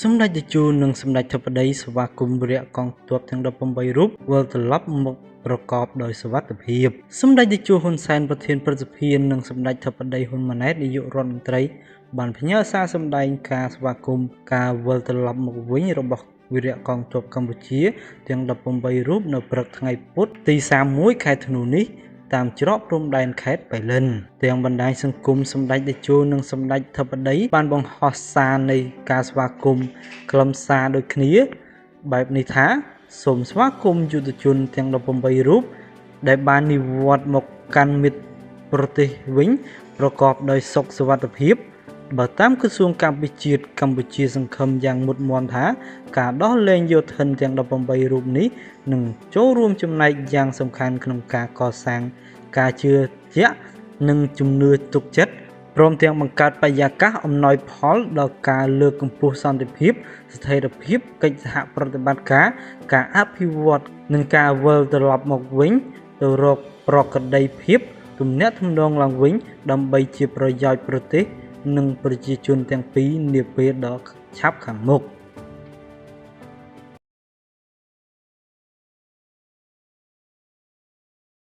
សម្ដេចតេជោនិងសម្ដេចធិបតីស្វាគមន៍វីរៈកងទ័ពទាំង18រូបវិលត្រឡប់មកប្រកបដោយសុវត្ថិភាពសម្ដេចតេជោហ៊ុនសែនប្រធានព្រឹទ្ធសភានិងសម្ដេចធិបតីហ៊ុនម៉ាណែតនាយករដ្ឋមន្ត្រីបានផ្ញើសារសម្ដែងការស្វាគមន៍ការវិលត្រឡប់មកវិញរបស់វីរៈកងទ័ពកម្ពុជាទាំង18រូបនៅព្រឹកថ្ងៃពុធទី31ខែធ្នូនេះតាមច្រកព្រំដែនខេត្តប៉ៃលិនទាំងបណ្ដាញសង្គមសម្ដេចតេជោនិងសម្ដេចធិបតីបានបង្ហោះសារនៃការស្វាគមន៍ខ្លឹមសារដូចគ្នាបែបនេះថាសូមស្វាគមន៍យុទ្ធជនទាំង18រូបដែលបាននិវត្តន៍មកកាន់មិត្តប្រទេសវិញប្រកបដោយសុខសុវត្ថិភាពបើតាមក្រសួងការពារជាតិកម្ពុជាសង្ឃឹមយ៉ាងមុតមាំថាការដោះលែងយោធិនទាំង18រូបនេះនឹងចូលរួមចំណែកយ៉ាងសំខាន់ក្នុងការកសាងការជឿជាក់និងជំនឿទុកចិត្តព្រមទាំងបង្កើតបរិយាកាសអំណោយផលដល់ការលើកកម្ពស់សន្តិភាពស្ថិរភាពកិច្ចសហប្រតិបត្តិការអភិវឌ្ឍនិងការវិលត្រឡប់មកវិញទៅរកប្រក្រតីភាពទំនាក់ទំនងឡើងវិញដើម្បីជាប្រយោជន៍ប្រទេសនិងប្រជាជនទាំងពីរនាពេលដ៏ឆាប់ខាងមុខ